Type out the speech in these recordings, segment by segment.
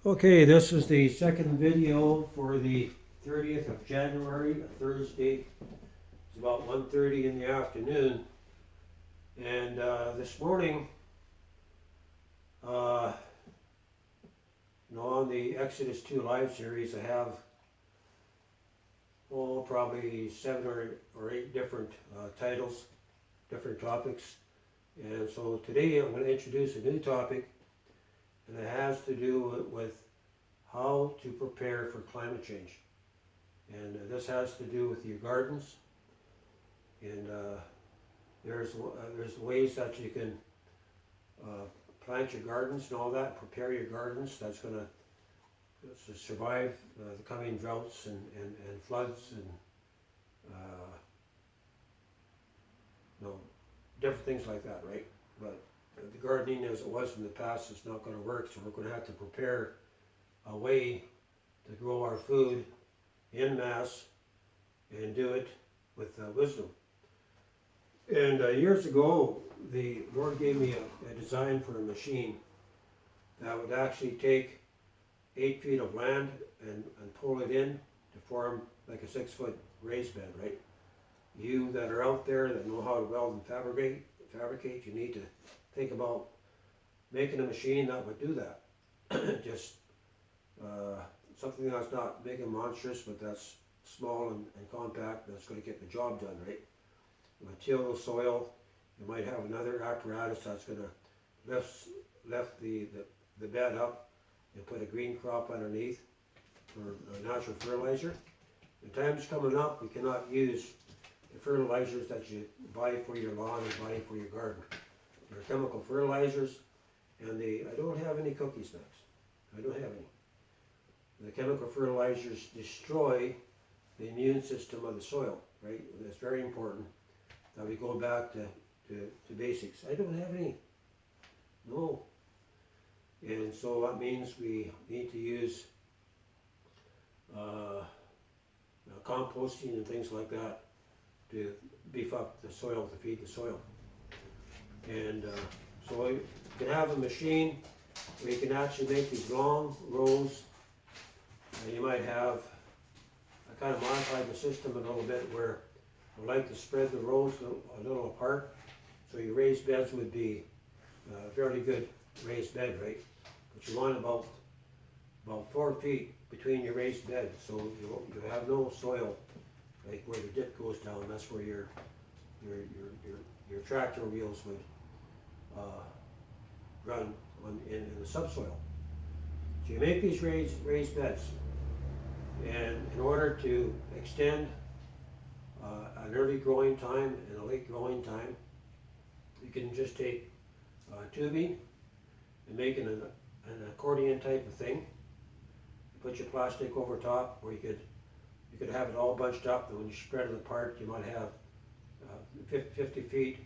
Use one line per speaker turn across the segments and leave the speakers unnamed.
Okay, this is the second video for the 30th of January, a Thursday. It's about 1:30 in the afternoon. And this morning, on the Exodus 2 live series, I have probably 7 or 8 different titles, different topics. And so today I'm going to introduce a new topic, and it has to do with how to prepare for climate change. And this has to do with your gardens. And there's ways that you can plant your gardens and all that, prepare your gardens that's going to survive the coming droughts and floods and different things like that, right? But the gardening as it was in the past is not going to work, so we're going to have to prepare a way to grow our food en masse and do it with wisdom. And years ago, the Lord gave me a design for a machine that would actually take 8 feet of land and pull it in to form like a 6-foot raised bed, right? You that are out there that know how to weld and fabricate, you need to think about making a machine that would do that. Just something that's not big and monstrous, but that's small and compact, that's going to get the job done, right? You might till the soil. You might have another apparatus that's going to lift the bed up and put a green crop underneath for natural fertilizer. The time's coming up, we cannot use the fertilizers that you buy for your lawn and buy for your garden. They're chemical fertilizers, and I don't have any cookie snacks. I don't have any. The chemical fertilizers destroy the immune system of the soil, right? And it's very important that we go back to basics. I don't have any. No. And so that means we need to use composting and things like that to beef up the soil, to feed the soil. And so you can have a machine where you can actually make these long rows. And you might have, I kind of modified the system a little bit where I like to spread the rows a little apart. So your raised beds would be a fairly good raised bed, right? But you want about 4 feet between your raised beds, so you have no soil, like where the dip goes down. That's where your tractor wheels would run in the subsoil. So you make these raised beds, and in order to extend an early growing time and a late growing time, you can just take tubing and make an accordion type of thing. You put your plastic over top, or you could have it all bunched up, and when you spread it apart, you might have 50 feet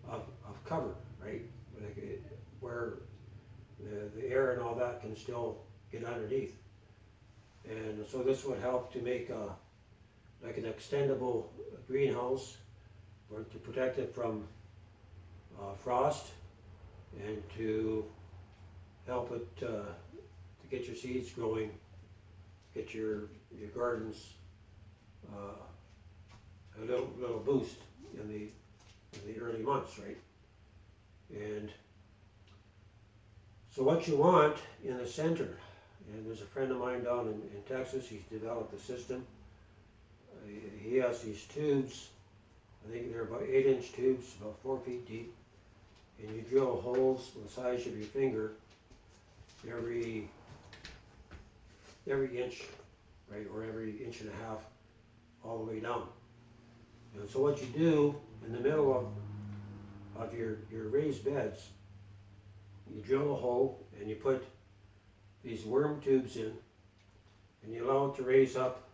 of cover, right? Where the air and all that can still get underneath. And so this would help to make like an extendable greenhouse, or to protect it from frost, and to help it to get your seeds growing, get your gardens a little boost in the early months, right? And so what you want in the center, and there's a friend of mine down in Texas, he's developed a system. He has these tubes, I think they're about 8-inch tubes, about 4 feet deep, and you drill holes the size of your finger every inch, right, or every 1.5 inches all the way down. And so what you do in the middle of your raised beds, you drill a hole and you put these worm tubes in, and you allow it to raise up,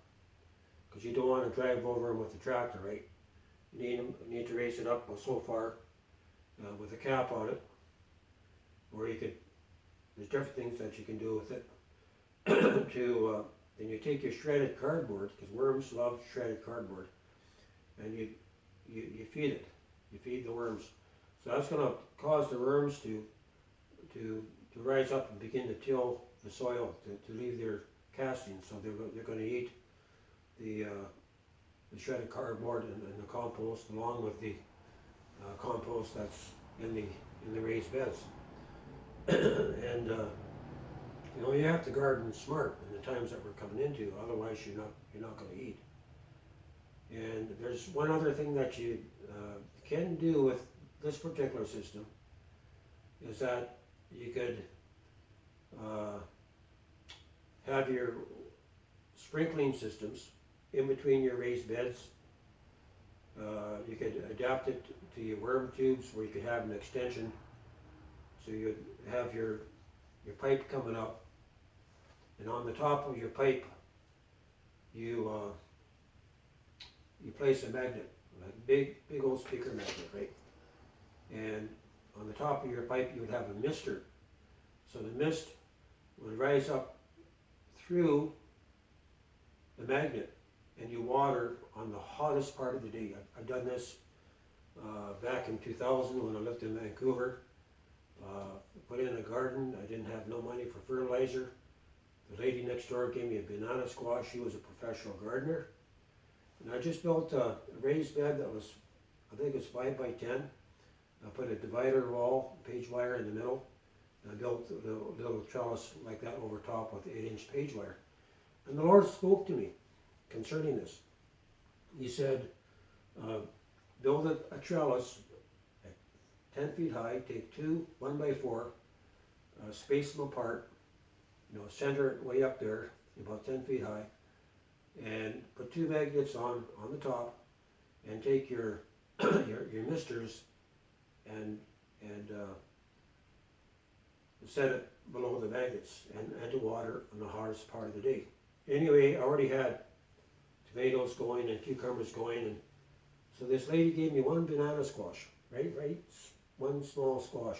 because you don't want to drive over them with the tractor, right? You need to raise it up so far with a cap on it, or there's different things that you can do with it. Then you take your shredded cardboard, because worms love shredded cardboard, and you feed it. You feed the worms. So that's going to cause the worms to to rise up and begin to till the soil to leave their castings. So they're going to eat the shredded cardboard and the compost, along with the compost that's in the raised beds. And you have to garden smart in the times that we're coming into. Otherwise, you're not going to eat. And there's one other thing that you can do with this particular system, is that you could have your sprinkling systems in between your raised beds. You could adapt it to your worm tubes, where you could have an extension. So you'd have your pipe coming up, and on the top of your pipe you place a magnet, like big old speaker magnet, right? And on the top of your pipe you would have a mister. So the mist would rise up through the magnet, and you water on the hottest part of the day. I've done this back in 2000 when I lived in Vancouver. Put in a garden. I didn't have no money for fertilizer. The lady next door gave me a banana squash. She was a professional gardener. And I just built a raised bed that was, I think it was 5 by 10. I put a divider wall, page wire in the middle. And I built a little trellis like that over top with 8-inch page wire. And the Lord spoke to me concerning this. He said, build a trellis 10 feet high, take two 1 by 4, space them apart, center it way up there, about 10 feet high, and put 2 magnets on the top, and take your your misters and set it below the magnets and to water on the hottest part of the day. Anyway, I already had tomatoes going and cucumbers going, and so this lady gave me 1 banana squash, right, one small squash.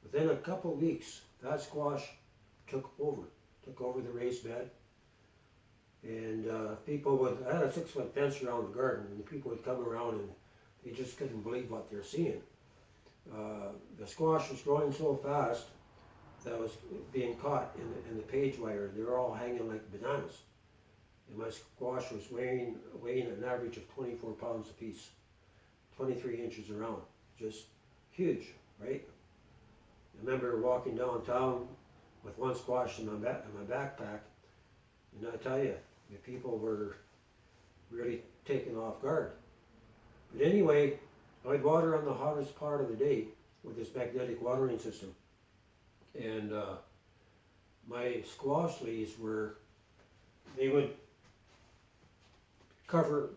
Within a couple of weeks, that squash took over the raised bed. And I had a 6-foot fence around the garden, and the people would come around and they just couldn't believe what they're seeing. The squash was growing so fast that I was being caught in the page wire. They were all hanging like bananas. And my squash was weighing an average of 24 pounds apiece, 23 inches around, just huge, right? I remember walking downtown with 1 squash in my backpack, and I tell you, the people were really taken off guard. But anyway, I'd water on the hottest part of the day with this magnetic watering system, and my squash leaves they would cover,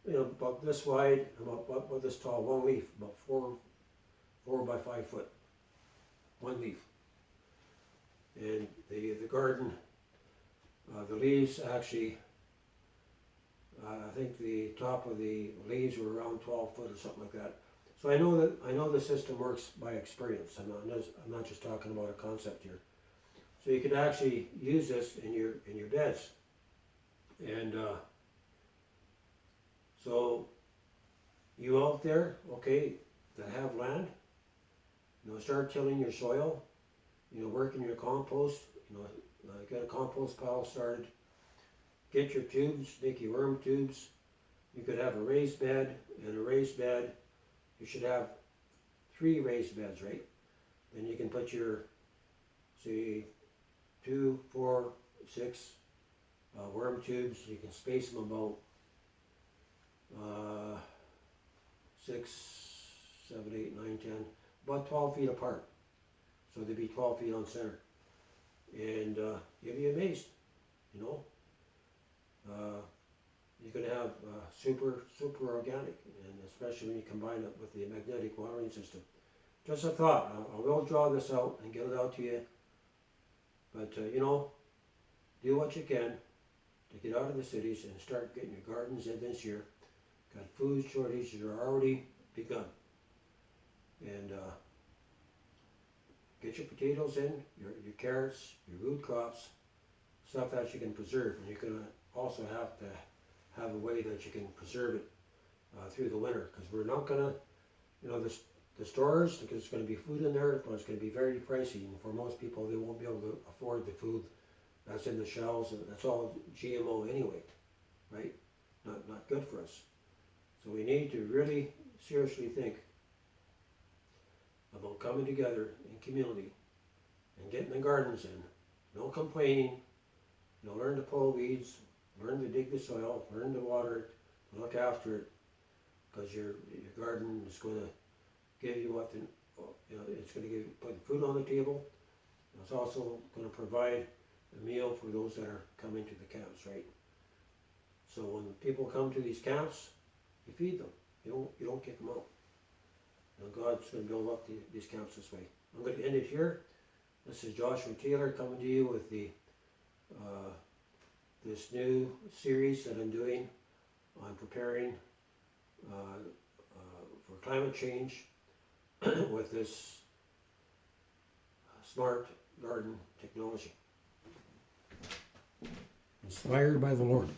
about this wide, about this tall, 1 leaf, about 4 by 5 foot, 1 leaf. And the garden, the leaves actually, I think the top of the leaves were around 12 foot or something like that. So I know the system works by experience. I'm not just talking about a concept here. So you could actually use this in your beds, and so you out there, okay, that have land, start tilling your soil, working your compost, get a compost pile started, get your tubes, make your worm tubes. You could have a raised bed, and a raised bed, you should have 3 raised beds, right? Then you can put your, say, 2, 4, 6 worm tubes. You can space them about 6, 7, 8, 9, 10, about 12 feet apart. So they'd be 12 feet on center. And you'd be amazed, You could have super organic, and especially when you combine it with the magnetic watering system. Just a thought. I will draw this out and get it out to you. But, do what you can to get out of the cities and start getting your gardens in this year. Got food shortages that are already begun. And get your potatoes in, your carrots, your root crops, stuff that you can preserve. And you're going to also have to have a way that you can preserve it through the winter, because we're not going to, the stores, because there's going to be food in there, but it's going to be very pricey. And for most people, they won't be able to afford the food that's in the shelves, and that's all GMO anyway, right? Not good for us. So we need to really seriously think about coming together in community and getting the gardens in. No complaining. Learn to pull weeds, learn to dig the soil, learn to water it, look after it, because your garden is going to give you what it's going to put food on the table. It's also going to provide a meal for those that are coming to the camps, right? So when people come to these camps, you feed them. You don't kick them out. God's going to build up these camps this way. I'm going to end it here. This is Joshua Taylor coming to you with this new series that I'm doing on preparing for climate change with this smart garden technology. Inspired by the Lord.